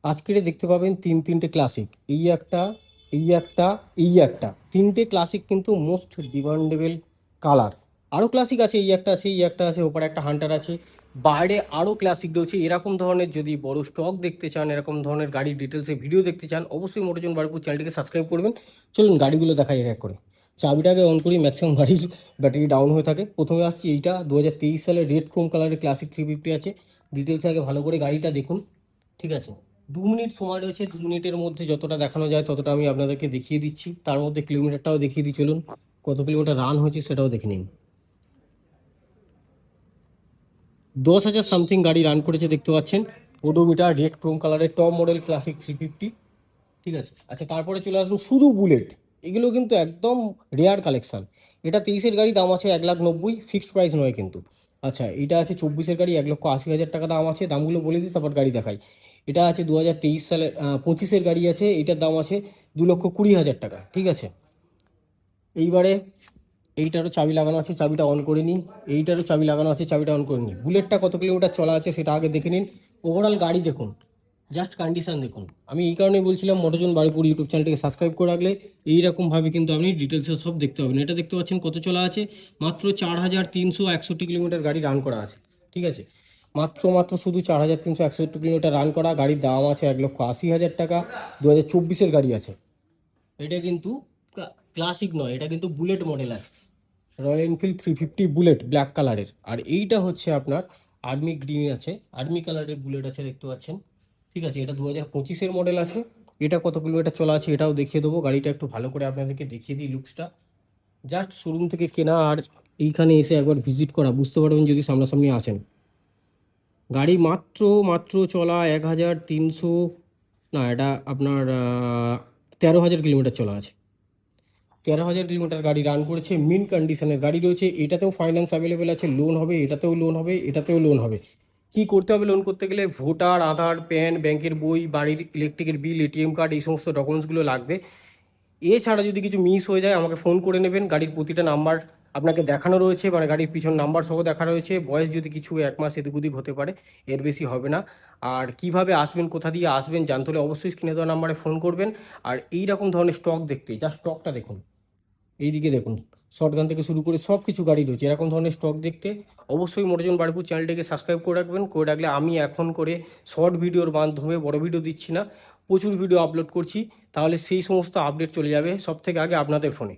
আজকের দেখতে পাবেন তিনটে ক্লাসিক, এই একটা, এই একটা, এই একটা, তিনটে ক্লাসিক কিন্তু মোস্ট ডিমান্ডেবল কালার। আরও ক্লাসিক আছে, এই একটা আছে, এই একটা আছে, ওপরে একটা হান্টার আছে, বাইরে আরও ক্লাসিক রয়েছে। এরকম ধরনের যদি বড় স্টক দেখতে চান, এরকম ধরনের গাড়ির ডিটেলসে ভিডিও দেখতে চান, অবশ্যই মোটরজন বারপুর চ্যানেলটিকে সাবস্ক্রাইব করবেন। চলুন গাড়িগুলো দেখাই এক এক করে। চাবিটাকে অন করি, ম্যাক্সিমাম গাড়ির ব্যাটারি ডাউন হয়ে থাকে। প্রথমে আসছি এইটা 2023 সালের রেড ক্রোম কালারের ক্লাসিক 350 আছে। ডিটেলসে আগে ভালো করে গাড়িটা দেখুন, ঠিক আছে। 2 মিনিট সময় রয়েছে, 2 মিনিটের মধ্যে যতটা দেখানো যায় ততটা আমি আপনাদেরকে দেখিয়ে দিচ্ছি। তার মধ্যে কিলোমিটারটাও দেখিয়ে দিই, চলুন কত কিলোমিটার রান হয়েছে সেটাও দেখে নিন। 10,000 সামথিং গাড়ি রান করেছে দেখতে পাচ্ছেন। ওডোমিটার রেড ক্রোম কালারের টপ মডেল ক্লাসিক 350, ঠিক আছে। আচ্ছা, তারপরে চলে আসুন শুধু বুলেট। এগুলো কিন্তু একদম রেয়ার কালেকশন। এটা 23-এর গাড়ি, দাম আছে 1,90,000, ফিক্সড প্রাইস নয় কিন্তু। আচ্ছা, এটা আছে 24-এর গাড়ি, 1,80,000 টাকা দাম আছে। দামগুলো বলে দিই তারপর গাড়ি দেখাই। এটা আছে 2023 সালের 25-এর গাড়ি আছে, এটার দাম আছে 2,20,000 টাকা, ঠিক আছে। এইবারে এইটারও চাবি লাগানো আছে, চাবিটা অন করে নিন। এইটারও চাবি লাগানো আছে, চাবিটা অন করে নিন। বুলেটটা কত কিলোমিটার চলা আছে সেটা আগে দেখে নিন। ওভারঅল গাড়ি দেখুন, জাস্ট কন্ডিশন দেখুন। আমি এই কারণেই বলছিলাম মোটরজন বারুইপুর ইউটিউব চ্যানেলটিকে সাবস্ক্রাইব করে রাখলে এইরকমভাবে কিন্তু আপনি ডিটেলসে সব দেখতে পাবেন। এটা দেখতে পাচ্ছেন কত চলা আছে, মাত্র 4,361 কিলোমিটার গাড়ি রান করা আছে, ঠিক আছে। মাত্র শুধু 4,361 কিলোমিটার রান করা। গাড়ির দাম আছে 1,80,000 টাকা। 2024-এর গাড়ি আছে। এটা কিন্তু ক্লাসিক নয়, এটা কিন্তু বুলেট মডেল আছে, রয়্যাল এনফিল্ড 350 বুলেট ব্ল্যাক কালারের। আর এইটা হচ্ছে আপনার আর্মি গ্রিন আছে, আর্মি কালারের বুলেট আছে দেখতে পাচ্ছেন, ঠিক আছে। এটা 2025-এর মডেল আছে। এটা কত কিলোমিটার চলা আছে এটাও দেখিয়ে দেবো। গাড়িটা একটু ভালো করে আপনাদেরকে দেখিয়ে দিই লুকসটা। জাস্ট শোরুম থেকে কেনা আর এইখানে এসে একবার ভিজিট করা, বুঝতে পারবেন যদি সামনাসামনি আসেন। গাড়ি মাত্র চলা 1,300, না এটা আপনার 13,000 কিলোমিটার চলা আছে। 13,000 কিলোমিটার গাড়ি রান করেছে, মিন কন্ডিশনের গাড়ি রয়েছে। এটাতেও ফাইন্যান্স অ্যাভেলেবেল আছে, লোন হবে, এটাতেও লোন হবে, এটাতেও লোন হবে। কি করতে হবে লোন করতে গেলে? ভোটার, আধার, প্যান, ব্যাংকের বই, বাড়ির ইলেকট্রিকের বিল, এটিএম কার্ড, এই সমস্ত ডকুমেন্টসগুলো লাগবে। এছাড়া যদি কিছু মিস হয়ে যায় আমাকে ফোন করে নেবেন। গাড়ির প্রতিটা নাম্বার আপনাকে দেখানো রয়েছে, মানে গাড়ির পিছন নাম্বার সহ দেখা রয়েছে। বয়স যদি কিছু 1 মাস এদিক ওদিক হতে পারে, এর বেশি হবে না। আর কিভাবে আসবেন, কোথা দিয়ে আসবেন জানতে হলে অবশ্যই স্ক্রিনে দেওয়া নাম্বারে ফোন করবেন। আর এই রকম ধরনের স্টক দেখতে, যা স্টকটা দেখুন, এইদিকে দেখুন, শর্টগান থেকে শুরু করে সব কিছু গাড়ি রয়েছে। এরকম ধরনের স্টক দেখতে অবশ্যই মোটরজন বারুইপুর চ্যানেলটিকে সাবস্ক্রাইব করে রাখবেন। করে রাখলে আমি এখন করে শর্ট ভিডিওর মাধ্যমে, বড় ভিডিও দিচ্ছি না, প্রচুর ভিডিও আপলোড করছি। তাহলে সেই সমস্ত আপডেট চলে যাবে সব থেকে আগে আপনাদের ফোনে।